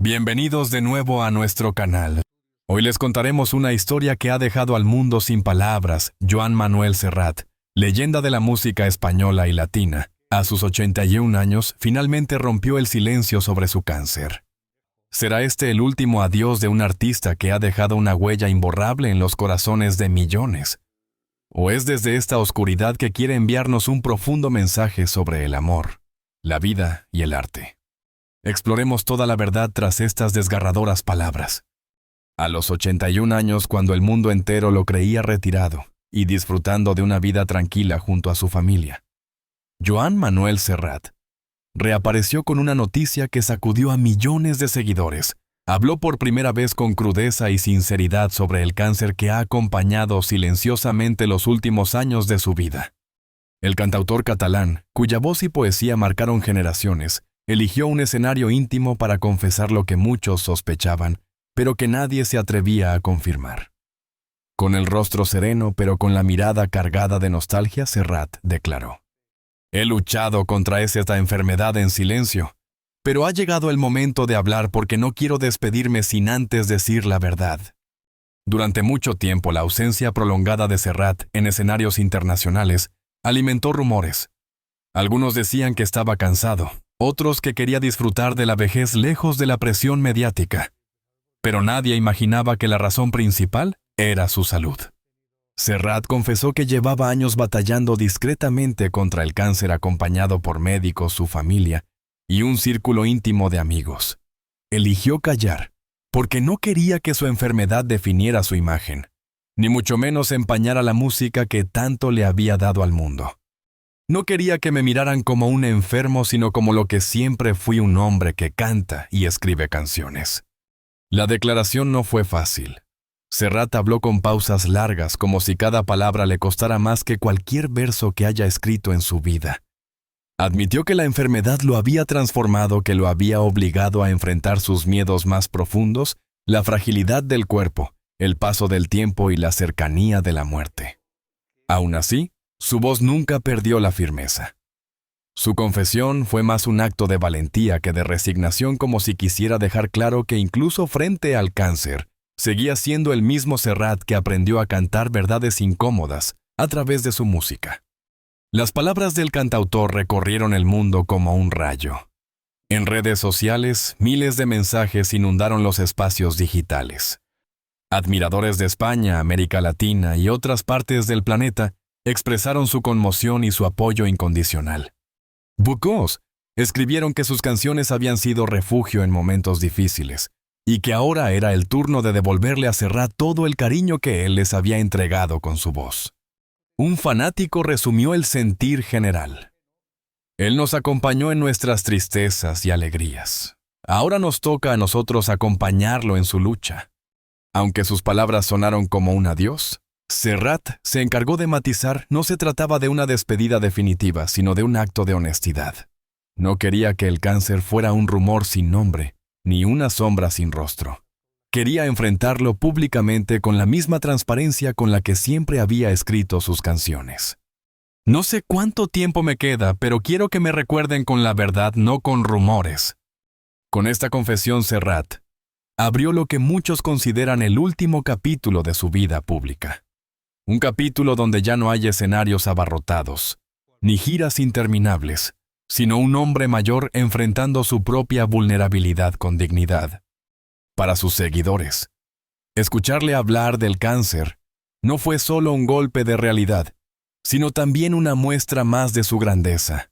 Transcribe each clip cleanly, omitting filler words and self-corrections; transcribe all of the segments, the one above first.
Bienvenidos de nuevo a nuestro canal. Hoy les contaremos una historia que ha dejado al mundo sin palabras. Joan Manuel Serrat, leyenda de la música española y latina, a sus 81 años, finalmente rompió el silencio sobre su cáncer. ¿Será este el último adiós de un artista que ha dejado una huella imborrable en los corazones de millones? ¿O es desde esta oscuridad que quiere enviarnos un profundo mensaje sobre el amor, la vida y el arte? Exploremos toda la verdad tras estas desgarradoras palabras. A los 81 años, cuando el mundo entero lo creía retirado y disfrutando de una vida tranquila junto a su familia, Joan Manuel Serrat reapareció con una noticia que sacudió a millones de seguidores. Habló por primera vez con crudeza y sinceridad sobre el cáncer que ha acompañado silenciosamente los últimos años de su vida. El cantautor catalán, cuya voz y poesía marcaron generaciones, eligió un escenario íntimo para confesar lo que muchos sospechaban, pero que nadie se atrevía a confirmar. Con el rostro sereno, pero con la mirada cargada de nostalgia, Serrat declaró: «He luchado contra esta enfermedad en silencio, pero ha llegado el momento de hablar porque no quiero despedirme sin antes decir la verdad». Durante mucho tiempo, la ausencia prolongada de Serrat en escenarios internacionales alimentó rumores. Algunos decían que estaba cansado, otros que quería disfrutar de la vejez lejos de la presión mediática. Pero nadie imaginaba que la razón principal era su salud. Serrat confesó que llevaba años batallando discretamente contra el cáncer, acompañado por médicos, su familia y un círculo íntimo de amigos. Eligió callar, porque no quería que su enfermedad definiera su imagen, ni mucho menos empañara la música que tanto le había dado al mundo. No quería que me miraran como un enfermo, sino como lo que siempre fui, un hombre que canta y escribe canciones. La declaración no fue fácil. Serrat habló con pausas largas, como si cada palabra le costara más que cualquier verso que haya escrito en su vida. Admitió que la enfermedad lo había transformado, que lo había obligado a enfrentar sus miedos más profundos, la fragilidad del cuerpo, el paso del tiempo y la cercanía de la muerte. Aún así, su voz nunca perdió la firmeza. Su confesión fue más un acto de valentía que de resignación, como si quisiera dejar claro que incluso frente al cáncer, seguía siendo el mismo Serrat que aprendió a cantar verdades incómodas a través de su música. Las palabras del cantautor recorrieron el mundo como un rayo. En redes sociales, miles de mensajes inundaron los espacios digitales. Admiradores de España, América Latina y otras partes del planeta expresaron su conmoción y su apoyo incondicional. Bucós escribieron que sus canciones habían sido refugio en momentos difíciles y que ahora era el turno de devolverle a Serrat todo el cariño que él les había entregado con su voz. Un fanático resumió el sentir general: «Él nos acompañó en nuestras tristezas y alegrías. Ahora nos toca a nosotros acompañarlo en su lucha». Aunque sus palabras sonaron como un adiós, Serrat se encargó de matizar: no se trataba de una despedida definitiva, sino de un acto de honestidad. No quería que el cáncer fuera un rumor sin nombre, ni una sombra sin rostro. Quería enfrentarlo públicamente con la misma transparencia con la que siempre había escrito sus canciones. «No sé cuánto tiempo me queda, pero quiero que me recuerden con la verdad, no con rumores». Con esta confesión, Serrat abrió lo que muchos consideran el último capítulo de su vida pública. Un capítulo donde ya no hay escenarios abarrotados, ni giras interminables, sino un hombre mayor enfrentando su propia vulnerabilidad con dignidad. Para sus seguidores, escucharle hablar del cáncer no fue solo un golpe de realidad, sino también una muestra más de su grandeza.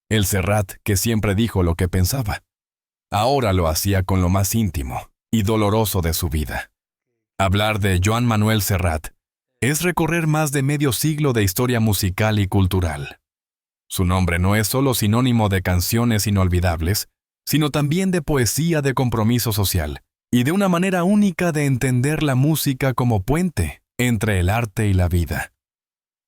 El Serrat que siempre dijo lo que pensaba, ahora lo hacía con lo más íntimo y doloroso de su vida. Hablar de Joan Manuel Serrat es recorrer más de medio siglo de historia musical y cultural. Su nombre no es solo sinónimo de canciones inolvidables, sino también de poesía, de compromiso social y de una manera única de entender la música como puente entre el arte y la vida.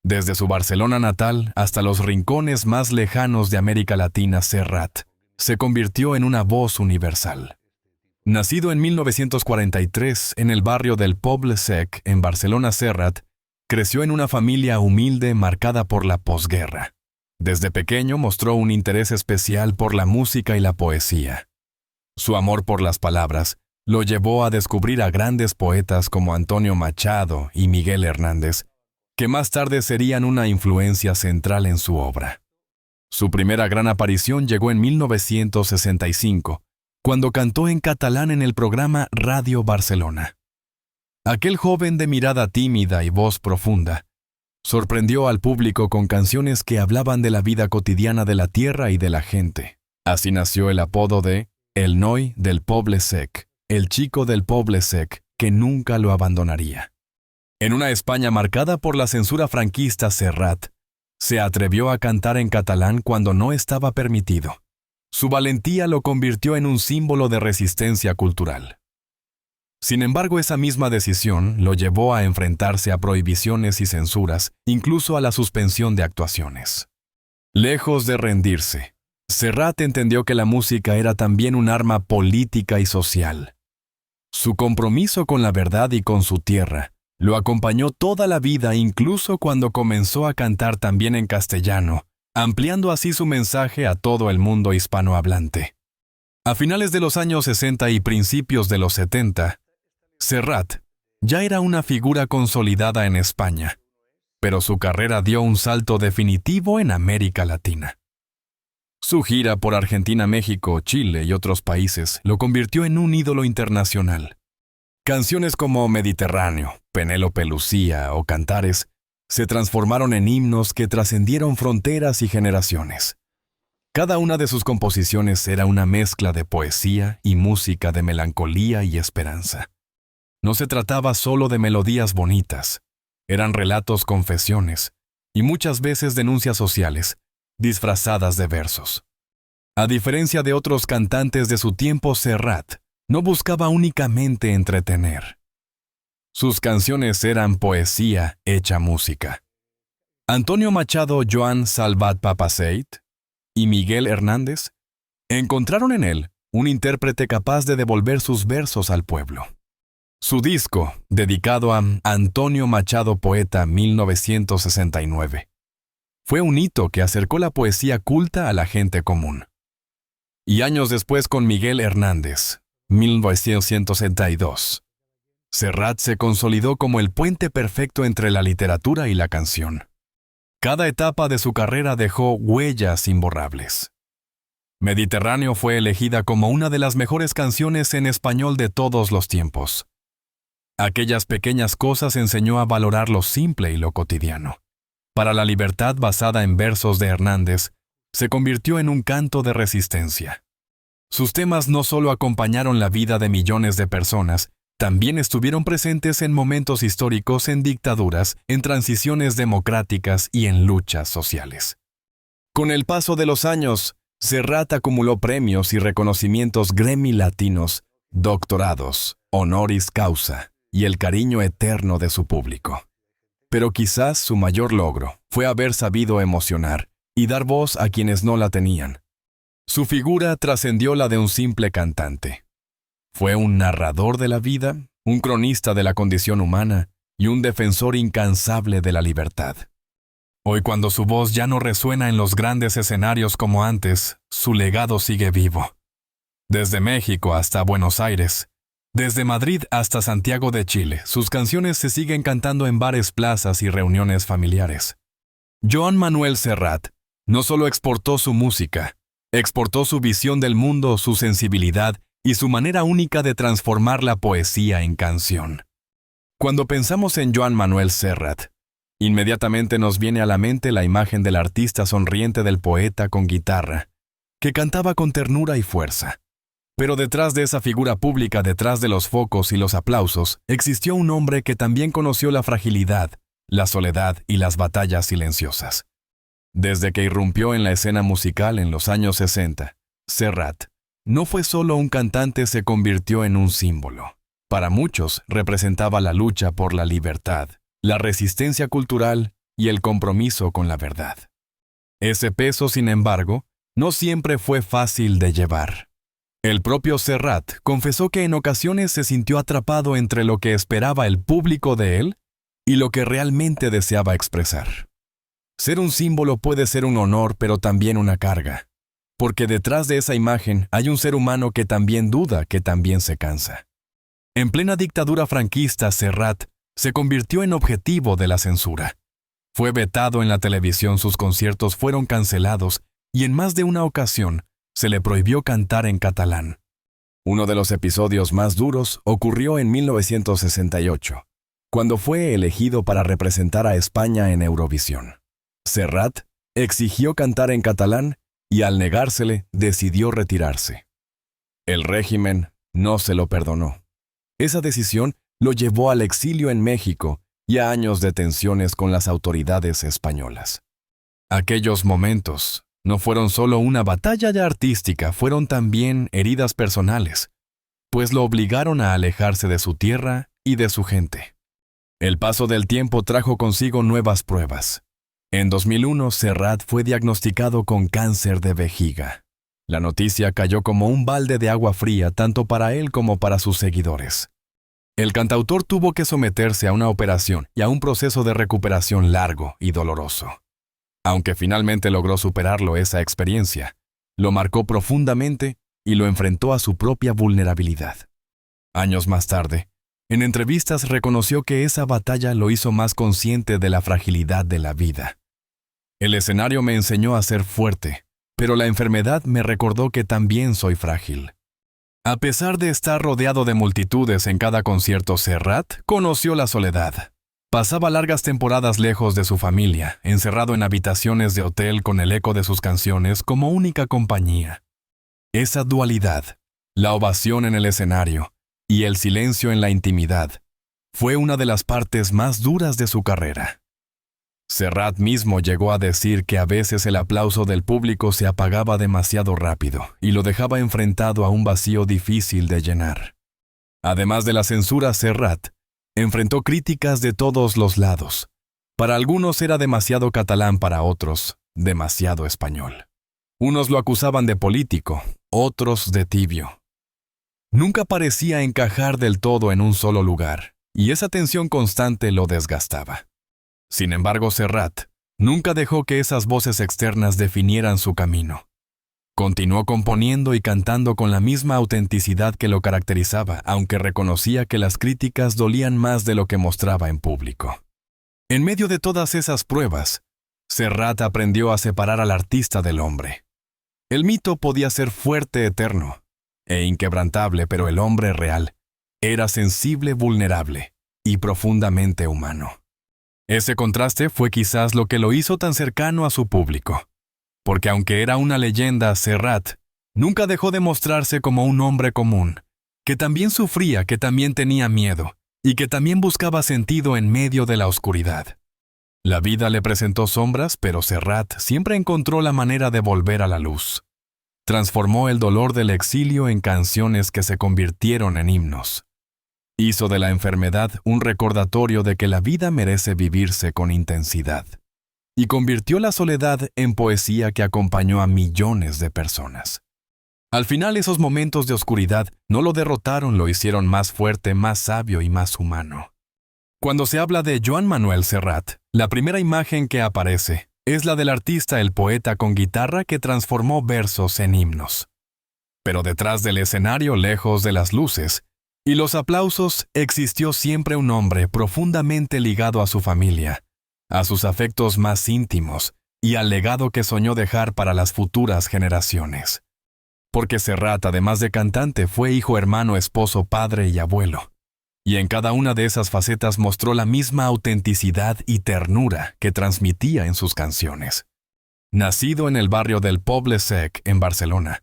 Desde su Barcelona natal hasta los rincones más lejanos de América Latina, Serrat se convirtió en una voz universal. Nacido en 1943 en el barrio del Poble Sec, en Barcelona, Serrat creció en una familia humilde marcada por la posguerra. Desde pequeño mostró un interés especial por la música y la poesía. Su amor por las palabras lo llevó a descubrir a grandes poetas como Antonio Machado y Miguel Hernández, que más tarde serían una influencia central en su obra. Su primera gran aparición llegó en 1965, cuando cantó en catalán en el programa Radio Barcelona. Aquel joven de mirada tímida y voz profunda sorprendió al público con canciones que hablaban de la vida cotidiana de la tierra y de la gente. Así nació el apodo de El Noi del Poble Sec, el chico del Poble Sec, que nunca lo abandonaría. En una España marcada por la censura franquista, Serrat se atrevió a cantar en catalán cuando no estaba permitido. Su valentía lo convirtió en un símbolo de resistencia cultural. Sin embargo, esa misma decisión lo llevó a enfrentarse a prohibiciones y censuras, incluso a la suspensión de actuaciones. Lejos de rendirse, Serrat entendió que la música era también un arma política y social. Su compromiso con la verdad y con su tierra lo acompañó toda la vida, incluso cuando comenzó a cantar también en castellano, ampliando así su mensaje a todo el mundo hispanohablante. A finales de los años 60 y principios de los 70, Serrat ya era una figura consolidada en España, pero su carrera dio un salto definitivo en América Latina. Su gira por Argentina, México, Chile y otros países lo convirtió en un ídolo internacional. Canciones como Mediterráneo, Penélope Lucía o Cantares se transformaron en himnos que trascendieron fronteras y generaciones. Cada una de sus composiciones era una mezcla de poesía y música, de melancolía y esperanza. No se trataba solo de melodías bonitas, eran relatos, confesiones y muchas veces denuncias sociales, disfrazadas de versos. A diferencia de otros cantantes de su tiempo, Serrat no buscaba únicamente entretener. Sus canciones eran poesía hecha música. Antonio Machado, Joan Salvat Papasseit y Miguel Hernández encontraron en él un intérprete capaz de devolver sus versos al pueblo. Su disco, dedicado a Antonio Machado Poeta 1969, fue un hito que acercó la poesía culta a la gente común. Y años después, con Miguel Hernández, 1962, Serrat se consolidó como el puente perfecto entre la literatura y la canción. Cada etapa de su carrera dejó huellas imborrables. Mediterráneo fue elegida como una de las mejores canciones en español de todos los tiempos. Aquellas pequeñas cosas enseñó a valorar lo simple y lo cotidiano. Para la libertad, basada en versos de Hernández, se convirtió en un canto de resistencia. Sus temas no solo acompañaron la vida de millones de personas, también estuvieron presentes en momentos históricos, en dictaduras, en transiciones democráticas y en luchas sociales. Con el paso de los años, Serrat acumuló premios y reconocimientos Grammy latinos, doctorados, honoris causa y el cariño eterno de su público. Pero quizás su mayor logro fue haber sabido emocionar y dar voz a quienes no la tenían. Su figura trascendió la de un simple cantante. Fue un narrador de la vida, un cronista de la condición humana y un defensor incansable de la libertad. Hoy, cuando su voz ya no resuena en los grandes escenarios como antes, su legado sigue vivo. Desde México hasta Buenos Aires, desde Madrid hasta Santiago de Chile, sus canciones se siguen cantando en bares, plazas y reuniones familiares. Joan Manuel Serrat no solo exportó su música, exportó su visión del mundo, su sensibilidad y su manera única de transformar la poesía en canción. Cuando pensamos en Joan Manuel Serrat, inmediatamente nos viene a la mente la imagen del artista sonriente, del poeta con guitarra, que cantaba con ternura y fuerza. Pero detrás de esa figura pública, detrás de los focos y los aplausos, existió un hombre que también conoció la fragilidad, la soledad y las batallas silenciosas. Desde que irrumpió en la escena musical en los años 60, Serrat no fue solo un cantante, se convirtió en un símbolo. Para muchos representaba la lucha por la libertad, la resistencia cultural y el compromiso con la verdad. Ese peso, sin embargo, no siempre fue fácil de llevar. El propio Serrat confesó que en ocasiones se sintió atrapado entre lo que esperaba el público de él y lo que realmente deseaba expresar. Ser un símbolo puede ser un honor, pero también una carga. porque detrás de esa imagen hay un ser humano que también duda, que también se cansa. En plena dictadura franquista, Serrat se convirtió en objetivo de la censura. Fue vetado en la televisión, sus conciertos fueron cancelados y en más de una ocasión se le prohibió cantar en catalán. Uno de los episodios más duros ocurrió en 1968, cuando fue elegido para representar a España en Eurovisión. Serrat exigió cantar en catalán y al negársele decidió retirarse. El régimen no se lo perdonó. Esa decisión lo llevó al exilio en México y a años de tensiones con las autoridades españolas. Aquellos momentos no fueron solo una batalla artística, fueron también heridas personales, pues lo obligaron a alejarse de su tierra y de su gente. El paso del tiempo trajo consigo nuevas pruebas. En 2001, Serrat fue diagnosticado con cáncer de vejiga. La noticia cayó como un balde de agua fría tanto para él como para sus seguidores. El cantautor tuvo que someterse a una operación y a un proceso de recuperación largo y doloroso. Aunque finalmente logró superarlo, esa experiencia lo marcó profundamente y lo enfrentó a su propia vulnerabilidad. Años más tarde, en entrevistas reconoció que esa batalla lo hizo más consciente de la fragilidad de la vida. El escenario me enseñó a ser fuerte, pero la enfermedad me recordó que también soy frágil. A pesar de estar rodeado de multitudes en cada concierto, Serrat conoció la soledad. Pasaba largas temporadas lejos de su familia, encerrado en habitaciones de hotel con el eco de sus canciones como única compañía. Esa dualidad, la ovación en el escenario y el silencio en la intimidad, fue una de las partes más duras de su carrera. Serrat mismo llegó a decir que a veces el aplauso del público se apagaba demasiado rápido y lo dejaba enfrentado a un vacío difícil de llenar. Además de la censura, Serrat enfrentó críticas de todos los lados. Para algunos era demasiado catalán, para otros, demasiado español. Unos lo acusaban de político, otros de tibio. Nunca parecía encajar del todo en un solo lugar, y esa tensión constante lo desgastaba. Sin embargo, Serrat nunca dejó que esas voces externas definieran su camino. Continuó componiendo y cantando con la misma autenticidad que lo caracterizaba, aunque reconocía que las críticas dolían más de lo que mostraba en público. En medio de todas esas pruebas, Serrat aprendió a separar al artista del hombre. El mito podía ser fuerte, eterno e inquebrantable, pero el hombre real era sensible, vulnerable y profundamente humano. Ese contraste fue quizás lo que lo hizo tan cercano a su público, porque aunque era una leyenda, Serrat nunca dejó de mostrarse como un hombre común, que también sufría, que también tenía miedo, y que también buscaba sentido en medio de la oscuridad. La vida le presentó sombras, pero Serrat siempre encontró la manera de volver a la luz. Transformó el dolor del exilio en canciones que se convirtieron en himnos. Hizo de la enfermedad un recordatorio de que la vida merece vivirse con intensidad. Y convirtió la soledad en poesía que acompañó a millones de personas. Al final, esos momentos de oscuridad no lo derrotaron, lo hicieron más fuerte, más sabio y más humano. Cuando se habla de Joan Manuel Serrat, la primera imagen que aparece es la del artista, el poeta con guitarra que transformó versos en himnos. Pero detrás del escenario, lejos de las luces y los aplausos, existió siempre un hombre profundamente ligado a su familia, a sus afectos más íntimos y al legado que soñó dejar para las futuras generaciones. Porque Serrat, además de cantante, fue hijo, hermano, esposo, padre y abuelo. Y en cada una de esas facetas mostró la misma autenticidad y ternura que transmitía en sus canciones. Nacido en el barrio del Poble Sec, en Barcelona,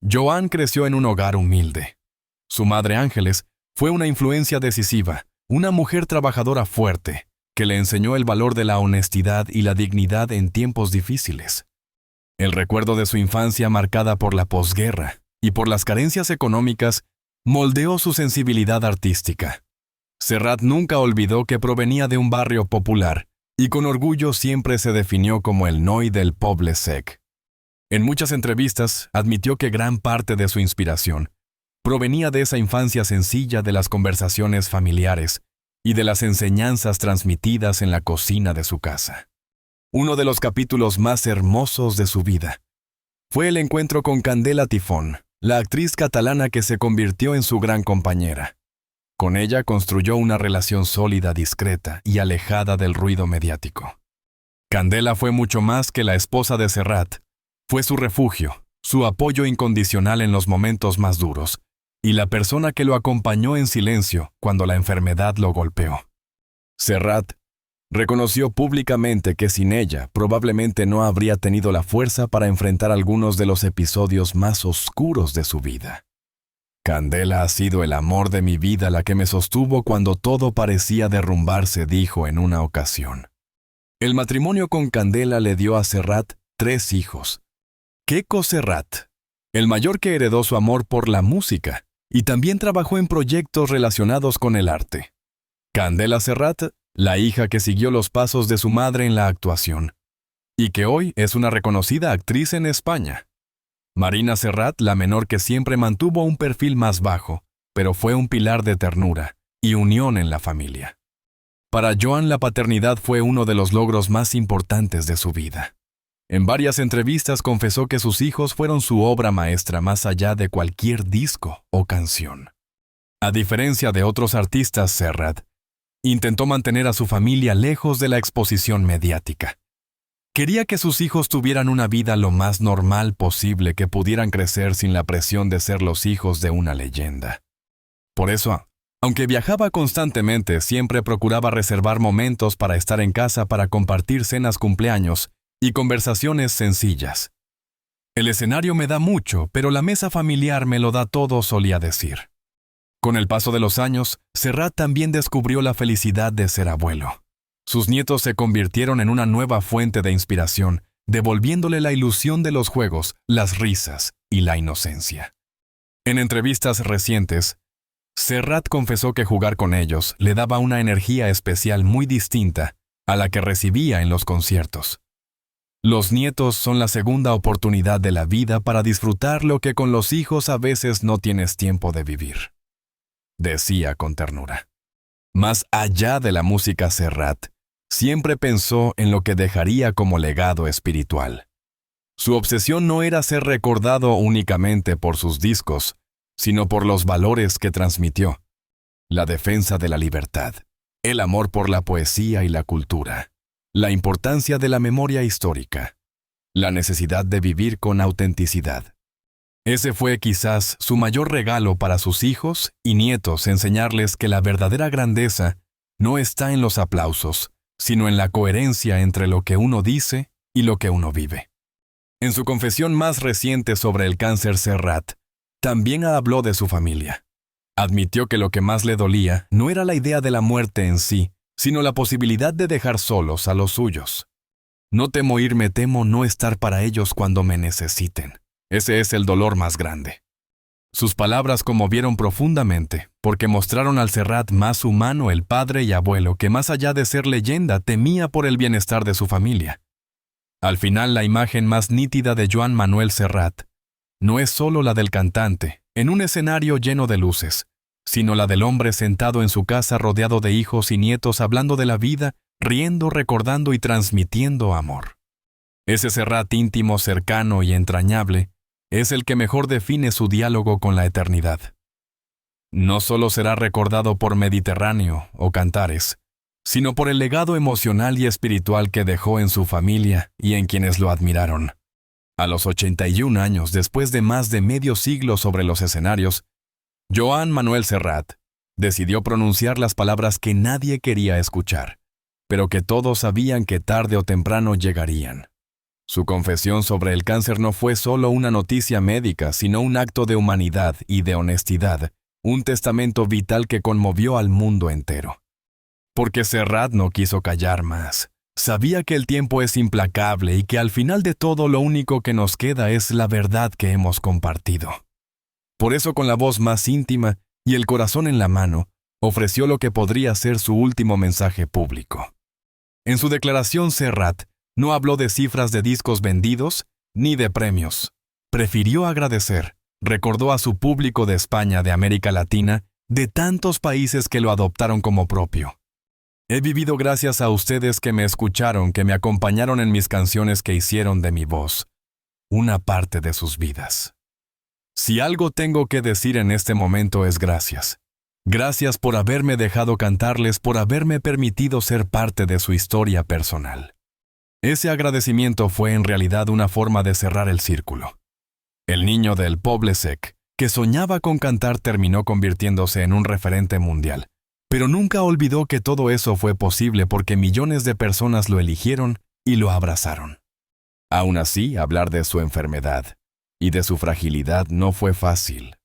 Joan creció en un hogar humilde. Su madre Ángeles fue una influencia decisiva, una mujer trabajadora fuerte, que le enseñó el valor de la honestidad y la dignidad en tiempos difíciles. El recuerdo de su infancia marcada por la posguerra y por las carencias económicas moldeó su sensibilidad artística. Serrat nunca olvidó que provenía de un barrio popular y con orgullo siempre se definió como el noi del Poble Sec. En muchas entrevistas admitió que gran parte de su inspiración provenía de esa infancia sencilla, de las conversaciones familiares y de las enseñanzas transmitidas en la cocina de su casa. Uno de los capítulos más hermosos de su vida fue el encuentro con Candela Tifón, la actriz catalana que se convirtió en su gran compañera. Con ella construyó una relación sólida, discreta y alejada del ruido mediático. Candela fue mucho más que la esposa de Serrat. Fue su refugio, su apoyo incondicional en los momentos más duros, y la persona que lo acompañó en silencio cuando la enfermedad lo golpeó. Serrat reconoció públicamente que sin ella probablemente no habría tenido la fuerza para enfrentar algunos de los episodios más oscuros de su vida. Candela ha sido el amor de mi vida, la que me sostuvo cuando todo parecía derrumbarse, dijo en una ocasión. El matrimonio con Candela le dio a Serrat 3 hijos. Queco Serrat, el mayor, que heredó su amor por la música y también trabajó en proyectos relacionados con el arte. Candela Serrat, la hija que siguió los pasos de su madre en la actuación, y que hoy es una reconocida actriz en España. Marina Serrat, la menor, que siempre mantuvo un perfil más bajo, pero fue un pilar de ternura y unión en la familia. Para Joan, la paternidad fue uno de los logros más importantes de su vida. En varias entrevistas confesó que sus hijos fueron su obra maestra más allá de cualquier disco o canción. A diferencia de otros artistas, Serrat intentó mantener a su familia lejos de la exposición mediática. Quería que sus hijos tuvieran una vida lo más normal posible, que pudieran crecer sin la presión de ser los hijos de una leyenda. Por eso, aunque viajaba constantemente, siempre procuraba reservar momentos para estar en casa, para compartir cenas, cumpleaños y conversaciones sencillas. El escenario me da mucho, pero la mesa familiar me lo da todo, solía decir. Con el paso de los años, Serrat también descubrió la felicidad de ser abuelo. Sus nietos se convirtieron en una nueva fuente de inspiración, devolviéndole la ilusión de los juegos, las risas y la inocencia. En entrevistas recientes, Serrat confesó que jugar con ellos le daba una energía especial muy distinta a la que recibía en los conciertos. Los nietos son la segunda oportunidad de la vida para disfrutar lo que con los hijos a veces no tienes tiempo de vivir, decía con ternura. Más allá de la música, Serrat siempre pensó en lo que dejaría como legado espiritual. Su obsesión no era ser recordado únicamente por sus discos, sino por los valores que transmitió: la defensa de la libertad, el amor por la poesía y la cultura, la importancia de la memoria histórica, la necesidad de vivir con autenticidad. Ese fue quizás su mayor regalo para sus hijos y nietos: enseñarles que la verdadera grandeza no está en los aplausos, sino en la coherencia entre lo que uno dice y lo que uno vive. En su confesión más reciente sobre el cáncer, Serrat también habló de su familia. Admitió que lo que más le dolía no era la idea de la muerte en sí, sino la posibilidad de dejar solos a los suyos. No temo irme, temo no estar para ellos cuando me necesiten. Ese es el dolor más grande. Sus palabras conmovieron profundamente, porque mostraron al Serrat más humano, el padre y abuelo que, más allá de ser leyenda, temía por el bienestar de su familia. Al final, la imagen más nítida de Joan Manuel Serrat no es solo la del cantante, en un escenario lleno de luces, sino la del hombre sentado en su casa rodeado de hijos y nietos, hablando de la vida, riendo, recordando y transmitiendo amor. Ese Serrat íntimo, cercano y entrañable es el que mejor define su diálogo con la eternidad. No solo será recordado por Mediterráneo o Cantares, sino por el legado emocional y espiritual que dejó en su familia y en quienes lo admiraron. A los 81 años, después de más de medio siglo sobre los escenarios, Joan Manuel Serrat decidió pronunciar las palabras que nadie quería escuchar, pero que todos sabían que tarde o temprano llegarían. Su confesión sobre el cáncer no fue solo una noticia médica, sino un acto de humanidad y de honestidad, un testamento vital que conmovió al mundo entero. Porque Serrat no quiso callar más. Sabía que el tiempo es implacable y que al final de todo lo único que nos queda es la verdad que hemos compartido. Por eso, con la voz más íntima y el corazón en la mano, ofreció lo que podría ser su último mensaje público. En su declaración, Serrat no habló de cifras de discos vendidos ni de premios. Prefirió agradecer. Recordó a su público de España, de América Latina, de tantos países que lo adoptaron como propio. He vivido gracias a ustedes que me escucharon, que me acompañaron en mis canciones, que hicieron de mi voz una parte de sus vidas. Si algo tengo que decir en este momento es gracias. Gracias por haberme dejado cantarles, por haberme permitido ser parte de su historia personal. Ese agradecimiento fue en realidad una forma de cerrar el círculo. El niño del Poble Sec, que soñaba con cantar, terminó convirtiéndose en un referente mundial, pero nunca olvidó que todo eso fue posible porque millones de personas lo eligieron y lo abrazaron. Aún así, hablar de su enfermedad y de su fragilidad no fue fácil.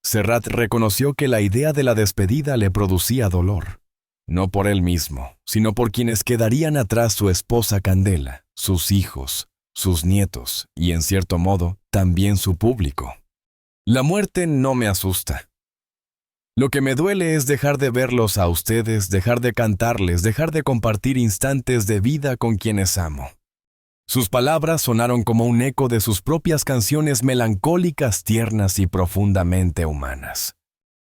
Serrat reconoció que la idea de la despedida le producía dolor, no por él mismo, sino por quienes quedarían atrás: su esposa Candela, sus hijos, sus nietos y, en cierto modo, también su público. La muerte no me asusta. Lo que me duele es dejar de verlos a ustedes, dejar de cantarles, dejar de compartir instantes de vida con quienes amo. Sus palabras sonaron como un eco de sus propias canciones melancólicas, tiernas y profundamente humanas.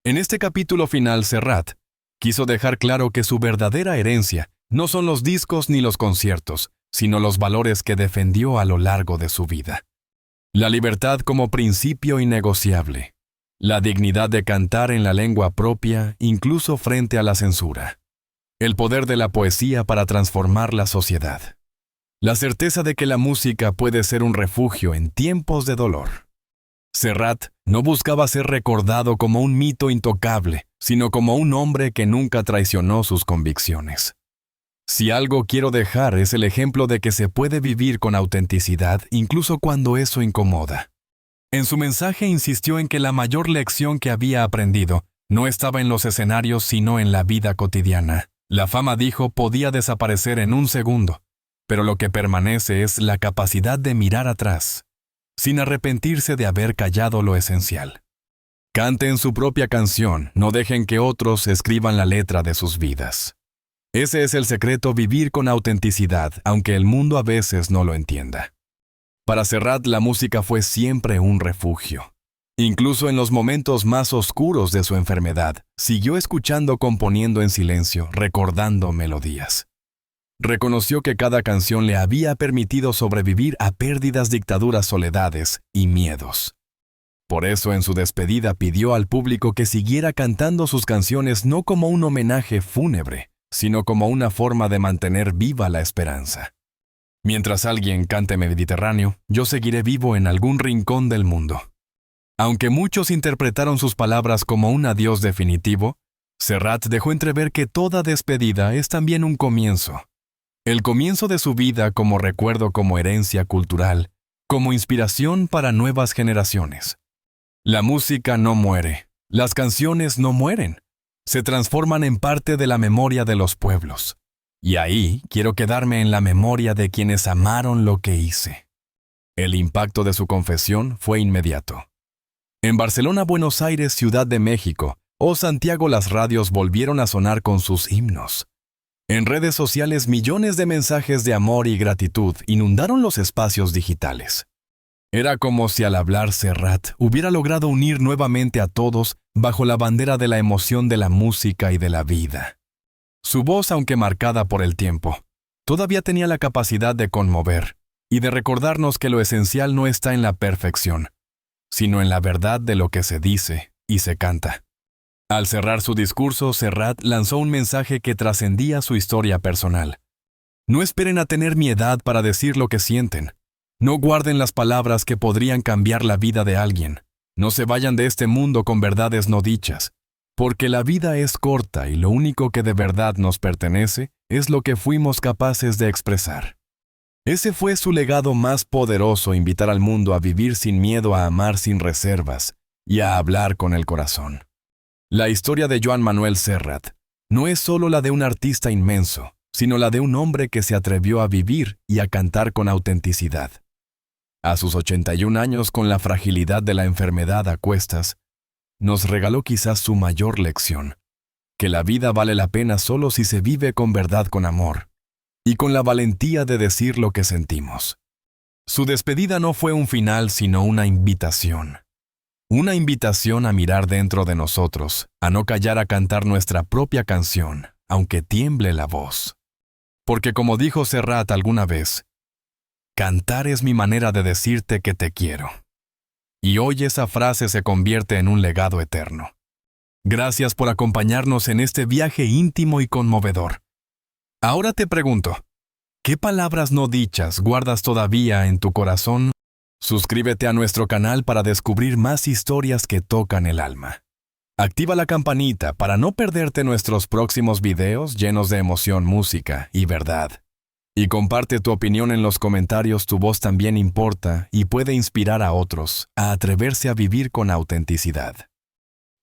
En este capítulo final, Serrat quiso dejar claro que su verdadera herencia no son los discos ni los conciertos, sino los valores que defendió a lo largo de su vida. La libertad como principio innegociable. La dignidad de cantar en la lengua propia, incluso frente a la censura. El poder de la poesía para transformar la sociedad. La certeza de que la música puede ser un refugio en tiempos de dolor. Serrat no buscaba ser recordado como un mito intocable, sino como un hombre que nunca traicionó sus convicciones. Si algo quiero dejar es el ejemplo de que se puede vivir con autenticidad incluso cuando eso incomoda. En su mensaje insistió en que la mayor lección que había aprendido no estaba en los escenarios sino en la vida cotidiana. La fama, dijo, podía desaparecer en un segundo, pero lo que permanece es la capacidad de mirar atrás, sin arrepentirse de haber callado lo esencial. Canten su propia canción, no dejen que otros escriban la letra de sus vidas. Ese es el secreto: vivir con autenticidad, aunque el mundo a veces no lo entienda. Para Serrat, la música fue siempre un refugio. Incluso en los momentos más oscuros de su enfermedad, siguió escuchando, componiendo en silencio, recordando melodías. Reconoció que cada canción le había permitido sobrevivir a pérdidas, dictaduras, soledades y miedos. Por eso, en su despedida, pidió al público que siguiera cantando sus canciones no como un homenaje fúnebre, sino como una forma de mantener viva la esperanza. Mientras alguien cante Mediterráneo, yo seguiré vivo en algún rincón del mundo. Aunque muchos interpretaron sus palabras como un adiós definitivo, Serrat dejó entrever que toda despedida es también un comienzo. El comienzo de su vida como recuerdo, como herencia cultural, como inspiración para nuevas generaciones. La música no muere, las canciones no mueren, se transforman en parte de la memoria de los pueblos. Y ahí quiero quedarme, en la memoria de quienes amaron lo que hice. El impacto de su confesión fue inmediato. En Barcelona, Buenos Aires, Ciudad de México o Santiago, las radios volvieron a sonar con sus himnos. En redes sociales, millones de mensajes de amor y gratitud inundaron los espacios digitales. Era como si al hablar Serrat hubiera logrado unir nuevamente a todos bajo la bandera de la emoción de la música y de la vida. Su voz, aunque marcada por el tiempo, todavía tenía la capacidad de conmover y de recordarnos que lo esencial no está en la perfección, sino en la verdad de lo que se dice y se canta. Al cerrar su discurso, Serrat lanzó un mensaje que trascendía su historia personal. No esperen a tener mi edad para decir lo que sienten. No guarden las palabras que podrían cambiar la vida de alguien. No se vayan de este mundo con verdades no dichas, porque la vida es corta y lo único que de verdad nos pertenece es lo que fuimos capaces de expresar. Ese fue su legado más poderoso: invitar al mundo a vivir sin miedo, a amar sin reservas y a hablar con el corazón. La historia de Joan Manuel Serrat no es solo la de un artista inmenso, sino la de un hombre que se atrevió a vivir y a cantar con autenticidad. A sus 81 años, con la fragilidad de la enfermedad a cuestas, nos regaló quizás su mayor lección: que la vida vale la pena solo si se vive con verdad, con amor, y con la valentía de decir lo que sentimos. Su despedida no fue un final, sino una invitación. Una invitación a mirar dentro de nosotros, a no callar, a cantar nuestra propia canción, aunque tiemble la voz. Porque como dijo Serrat alguna vez, Cantar es mi manera de decirte que te quiero. Y hoy esa frase se convierte en un legado eterno. Gracias por acompañarnos en este viaje íntimo y conmovedor. Ahora te pregunto, ¿qué palabras no dichas guardas todavía en tu corazón? Suscríbete a nuestro canal para descubrir más historias que tocan el alma. Activa la campanita para no perderte nuestros próximos videos llenos de emoción, música y verdad. Y comparte tu opinión en los comentarios, tu voz también importa y puede inspirar a otros a atreverse a vivir con autenticidad.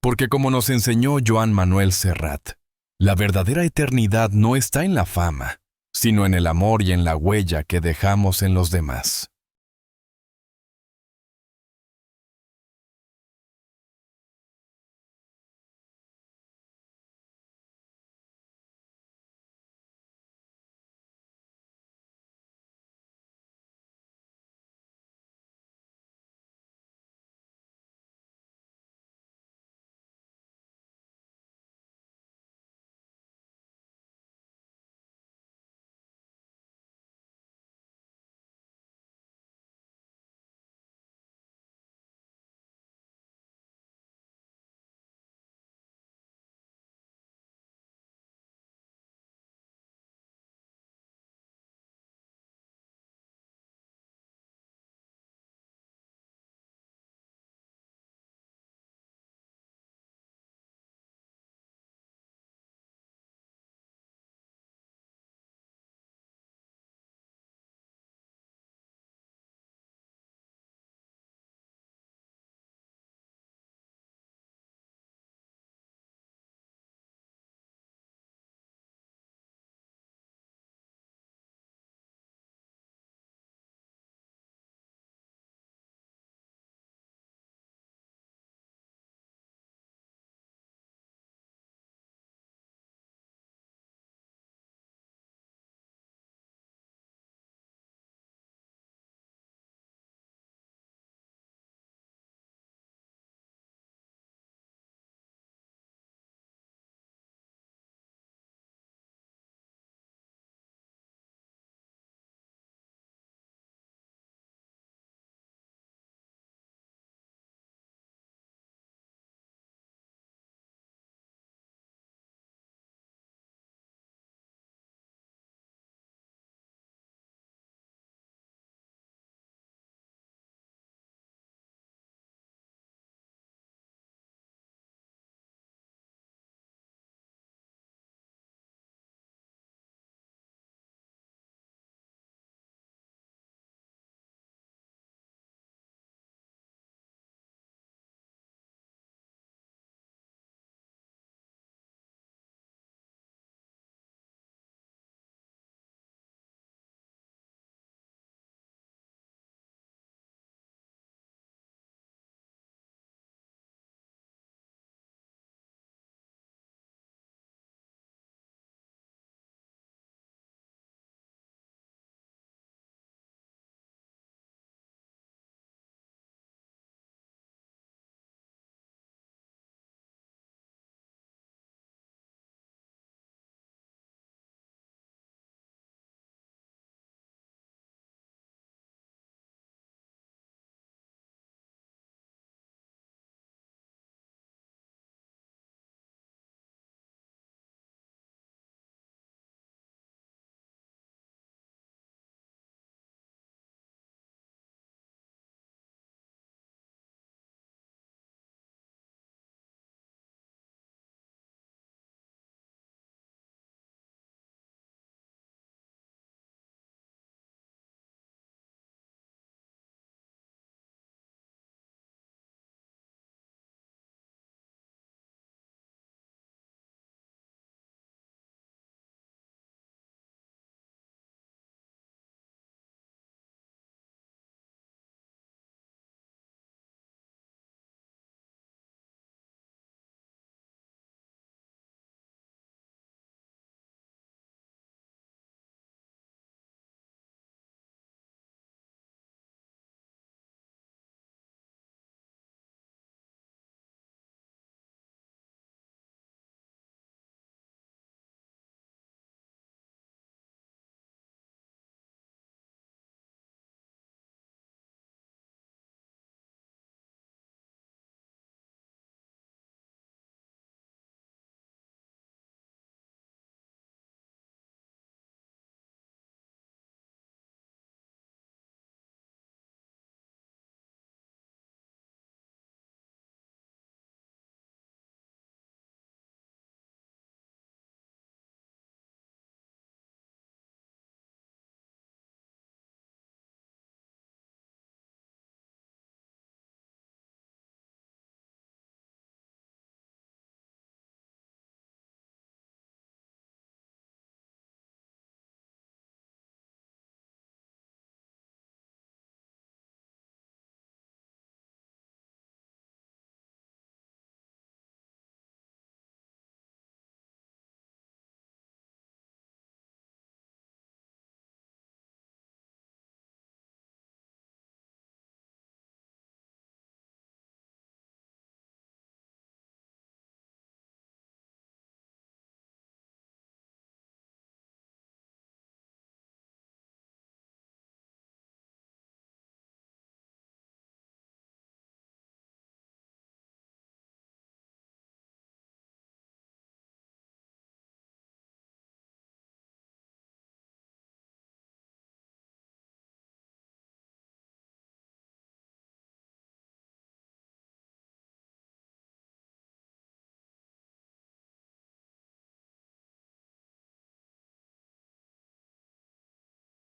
Porque como nos enseñó Joan Manuel Serrat, la verdadera eternidad no está en la fama, sino en el amor y en la huella que dejamos en los demás.